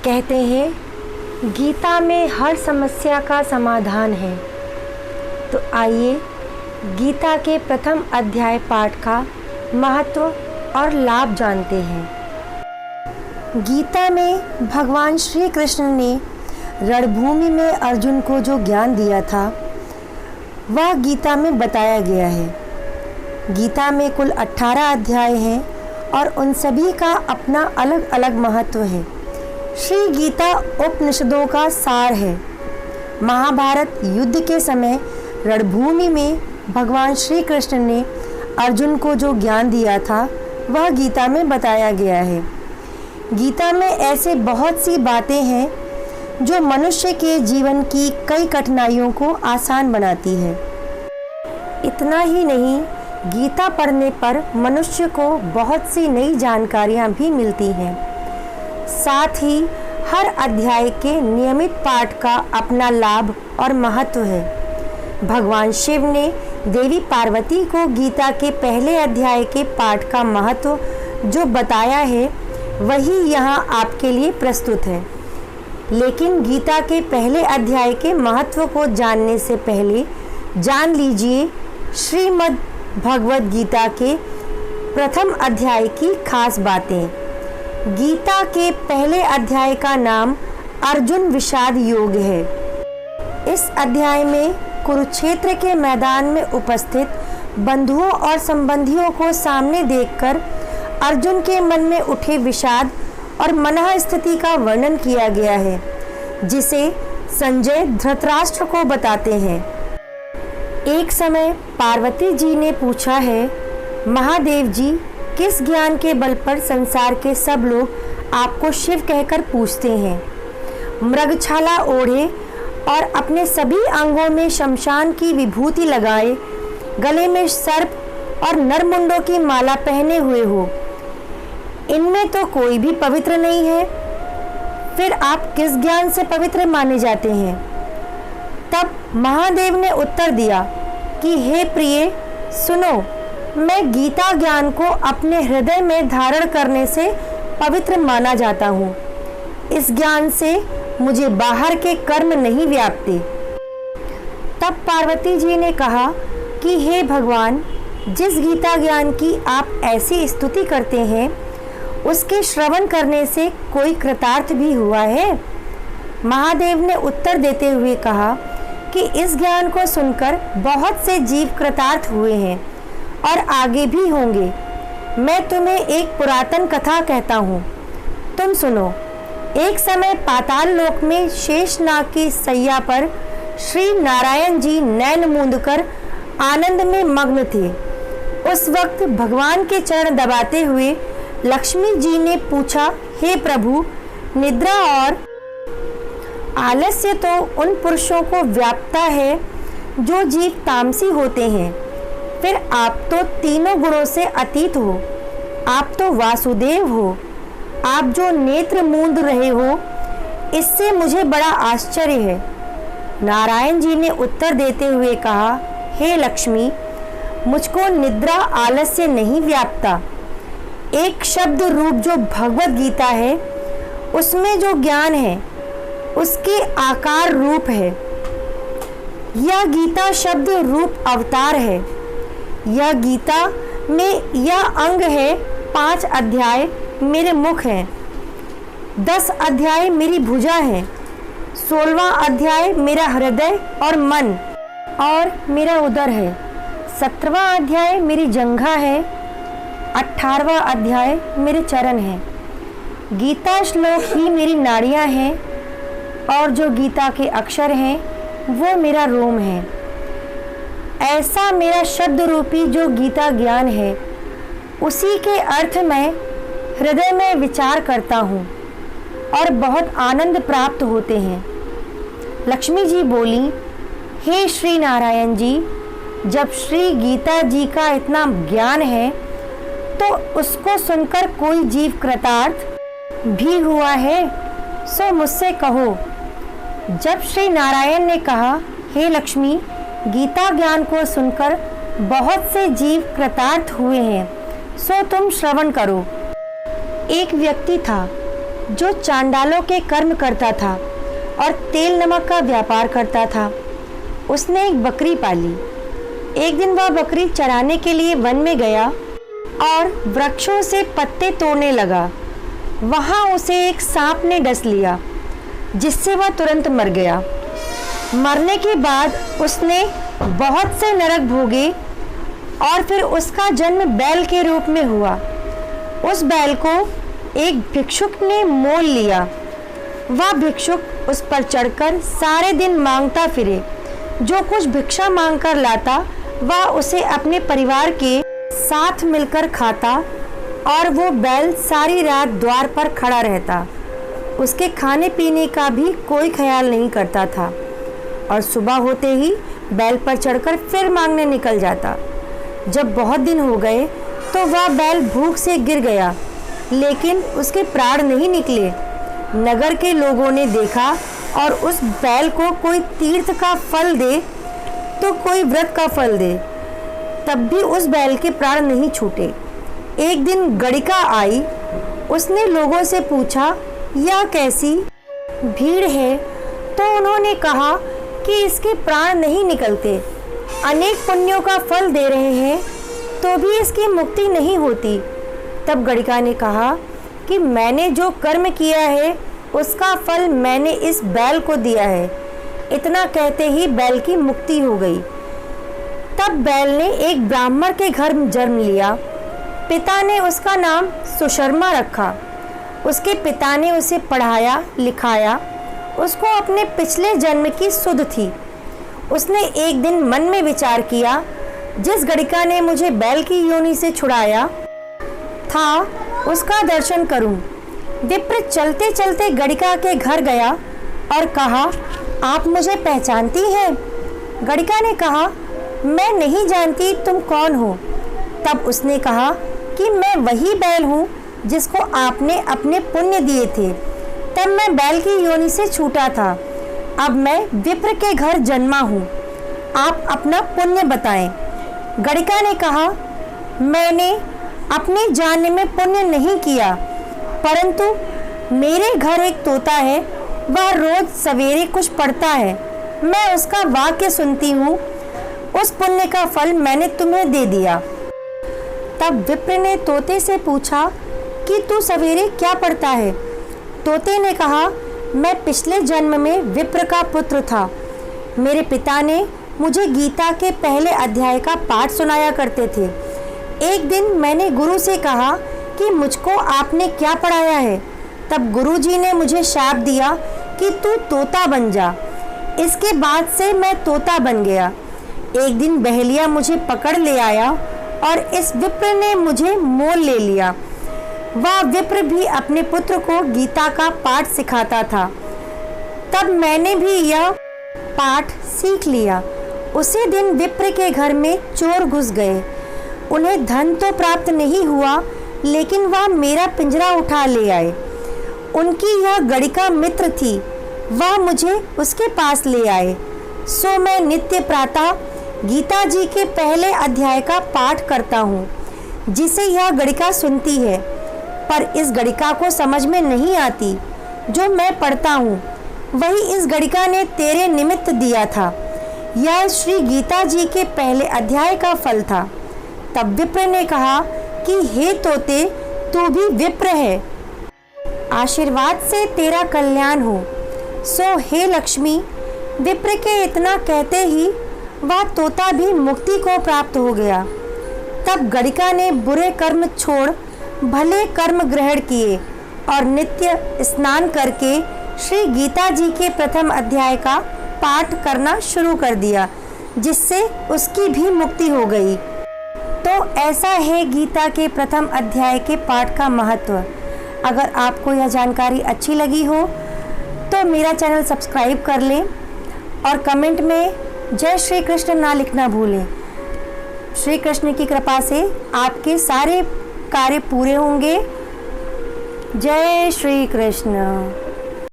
कहते हैं गीता में हर समस्या का समाधान है। तो आइए गीता के प्रथम अध्याय पाठ का महत्व और लाभ जानते हैं। गीता में भगवान श्री कृष्ण ने रणभूमि में अर्जुन को जो ज्ञान दिया था वह गीता में बताया गया है। गीता में कुल 18 अध्याय हैं और उन सभी का अपना अलग अलग महत्व है। श्री गीता उपनिषदों का सार है। महाभारत युद्ध के समय रणभूमि में भगवान श्री कृष्ण ने अर्जुन को जो ज्ञान दिया था वह गीता में बताया गया है। गीता में ऐसे बहुत सी बातें हैं जो मनुष्य के जीवन की कई कठिनाइयों को आसान बनाती है। इतना ही नहीं, गीता पढ़ने पर मनुष्य को बहुत सी नई जानकारियाँ भी मिलती हैं। साथ ही हर अध्याय के नियमित पाठ का अपना लाभ और महत्व है। भगवान शिव ने देवी पार्वती को गीता के पहले अध्याय के पाठ का महत्व जो बताया है वही यहाँ आपके लिए प्रस्तुत है। लेकिन गीता के पहले अध्याय के महत्व को जानने से पहले जान लीजिए श्रीमद् भगवद गीता के प्रथम अध्याय की खास बातें। गीता के पहले अध्याय का नाम अर्जुन विषाद योग है। इस अध्याय में कुरुक्षेत्र के मैदान में उपस्थित बंधुओं और संबंधियों को सामने देखकर अर्जुन के मन में उठे विषाद और मनः स्थिति का वर्णन किया गया है, जिसे संजय धृतराष्ट्र को बताते हैं। एक समय पार्वती जी ने पूछा है, महादेव जी, किस ज्ञान के बल पर संसार के सब लोग आपको शिव कहकर पूछते हैं? मृगछाला ओढ़े और अपने सभी अंगों में शमशान की विभूति लगाए, गले में सर्प और नरमुंडों की माला पहने हुए हो, इनमें तो कोई भी पवित्र नहीं है, फिर आप किस ज्ञान से पवित्र माने जाते हैं? तब महादेव ने उत्तर दिया कि हे प्रिय, सुनो, मैं गीता ज्ञान को अपने हृदय में धारण करने से पवित्र माना जाता हूँ। इस ज्ञान से मुझे बाहर के कर्म नहीं व्यापते। तब पार्वती जी ने कहा कि हे भगवान, जिस गीता ज्ञान की आप ऐसी स्तुति करते हैं उसके श्रवण करने से कोई कृतार्थ भी हुआ है? महादेव ने उत्तर देते हुए कहा कि इस ज्ञान को सुनकर बहुत से जीव कृतार्थ हुए हैं और आगे भी होंगे। मैं तुम्हें एक पुरातन कथा कहता हूँ, तुम सुनो। एक समय पाताल लोक में शेषनाग की सैया पर श्री नारायण जी नैन मूंदकर आनंद में मग्न थे। उस वक्त भगवान के चरण दबाते हुए लक्ष्मी जी ने पूछा, हे प्रभु, निद्रा और आलस्य तो उन पुरुषों को व्यापता है जो जीव तामसी होते हैं, फिर आप तो तीनों गुणों से अतीत हो। आप तो वासुदेव हो। आप जो नेत्र मूंद रहे हो, इससे मुझे बड़ा आश्चर्य है। नारायण जी ने उत्तर देते हुए कहा, हे लक्ष्मी, मुझको निद्रा आलस्य नहीं व्यापता। एक शब्द रूप जो भगवद गीता है उसमें जो ज्ञान है उसके आकार रूप है। यह गीता शब्द रूप अवतार है। यह गीता में यह अंग है। 5 अध्याय मेरे मुख हैं, 10 अध्याय मेरी भुजा है, 16वां अध्याय मेरा हृदय और मन और मेरा उदर है, 17वां अध्याय मेरी जंघा है, 18वां अध्याय मेरे चरण है। गीता श्लोक ही मेरी नाड़ियाँ हैं और जो गीता के अक्षर हैं वो मेरा रोम है। ऐसा मेरा शब्द रूपी जो गीता ज्ञान है उसी के अर्थ में हृदय में विचार करता हूँ और बहुत आनंद प्राप्त होते हैं। लक्ष्मी जी बोली, हे श्री नारायण जी, जब श्री गीता जी का इतना ज्ञान है तो उसको सुनकर कोई जीव कृतार्थ भी हुआ है, सो मुझसे कहो। जब श्री नारायण ने कहा, हे लक्ष्मी, गीता ज्ञान को सुनकर बहुत से जीव कृतार्थ हुए हैं, सो तुम श्रवण करो। एक व्यक्ति था, जो चांडालों के कर्म करता था और तेल नमक का व्यापार करता था, उसने एक बकरी पाली। एक दिन वह बकरी चराने के लिए वन में गया और वृक्षों से पत्ते तोड़ने लगा। वहाँ उसे एक सांप ने डस लिया, जिससे वह तुरंत मर गया। मरने के बाद उसने बहुत से नरक भोगे और फिर उसका जन्म बैल के रूप में हुआ। उस बैल को एक भिक्षुक ने मोल लिया। वह भिक्षुक उस पर चढ़कर सारे दिन मांगता फिरे। जो कुछ भिक्षा मांगकर लाता वह उसे अपने परिवार के साथ मिलकर खाता और वो बैल सारी रात द्वार पर खड़ा रहता। उसके खाने पीने का भी कोई ख्याल नहीं करता था और सुबह होते ही बैल पर चढ़कर फिर मांगने निकल जाता। जब बहुत दिन हो गए तो वह बैल भूख से गिर गया, लेकिन उसके प्राण नहीं निकले। नगर के लोगों ने देखा और उस बैल को कोई तीर्थ का फल दे तो कोई व्रत का फल दे, तब भी उस बैल के प्राण नहीं छूटे। एक दिन गड़िका आई। उसने लोगों से पूछा, यह कैसी भीड़ है? तो उन्होंने कहा कि इसके प्राण नहीं निकलते, अनेक पुण्यों का फल दे रहे हैं तो भी इसकी मुक्ति नहीं होती। तब गड़िका ने कहा कि मैंने जो कर्म किया है उसका फल मैंने इस बैल को दिया है। इतना कहते ही बैल की मुक्ति हो गई। तब बैल ने एक ब्राह्मण के घर जन्म लिया। पिता ने उसका नाम सुशर्मा रखा। उसके पिता ने उसे पढ़ाया लिखाया। उसको अपने पिछले जन्म की सुध थी। उसने एक दिन मन में विचार किया, जिस गड़िका ने मुझे बैल की योनि से छुड़ाया था उसका दर्शन करूं। विप्र चलते चलते गड़िका के घर गया और कहा, आप मुझे पहचानती हैं? गड़िका ने कहा, मैं नहीं जानती तुम कौन हो। तब उसने कहा कि मैं वही बैल हूँ जिसको आपने अपने पुण्य दिए थे। तब मैं बैल की योनि से छूटा था। अब मैं विप्र के घर जन्मा हूँ। आप अपना पुण्य बताएं। गड़िका ने कहा, मैंने अपने जानने में पुण्य नहीं किया, परंतु मेरे घर एक तोता है, वह रोज सवेरे कुछ पढ़ता है। मैं उसका वाक्य सुनती हूँ। उस पुण्य का फल मैंने तुम्हें दे दिया। तब विप्र ने तोते से पूछा कि तू सवेरे क्या पढ़ता है? तोते ने कहा, मैं पिछले जन्म में विप्र का पुत्र था। मेरे पिता ने मुझे गीता के पहले अध्याय का पाठ सुनाया करते थे। एक दिन मैंने गुरु से कहा कि मुझको आपने क्या पढ़ाया है। तब गुरुजी ने मुझे शाप दिया कि तू तोता बन जा। इसके बाद से मैं तोता बन गया। एक दिन बहेलिया मुझे पकड़ ले आया और इस विप्र ने मुझे मोल ले लिया। वह विप्र भी अपने पुत्र को गीता का पाठ सिखाता था। तब मैंने भी यह पाठ सीख लिया। उसी दिन विप्र के घर में चोर घुस गए। उन्हें धन तो प्राप्त नहीं हुआ, लेकिन वह मेरा पिंजरा उठा ले आए। उनकी यह गड़िका मित्र थी। वह मुझे उसके पास ले आए। सो मैं नित्य प्रातः गीता जी के पहले अध्याय का पाठ करता हूँ, जिसे यह गड़िका सुनती है। पर इस गड़िका को समझ में नहीं आती। जो मैं पढ़ता हूँ वही इस गड़िका ने तेरे निमित्त दिया था। यह श्री गीता जी के पहले अध्याय का फल था। तब विप्र ने कहा कि हे तोते, तू भी विप्र है, आशीर्वाद से तेरा कल्याण हो। सो हे लक्ष्मी। विप्र के इतना कहते ही वह तोता भी मुक्ति को प्राप्त हो गया। तब गड़िका ने बुरे कर्म छोड़ भले कर्म ग्रहण किए और नित्य स्नान करके श्री गीता जी के प्रथम अध्याय का पाठ करना शुरू कर दिया, जिससे उसकी भी मुक्ति हो गई। तो ऐसा है गीता के प्रथम अध्याय के पाठ का महत्व। अगर आपको यह जानकारी अच्छी लगी हो तो मेरा चैनल सब्सक्राइब कर लें और कमेंट में जय श्री कृष्ण ना लिखना भूलें। श्री कृष्ण की कृपा से आपके सारे कार्य पूरे होंगे। जय श्री कृष्ण।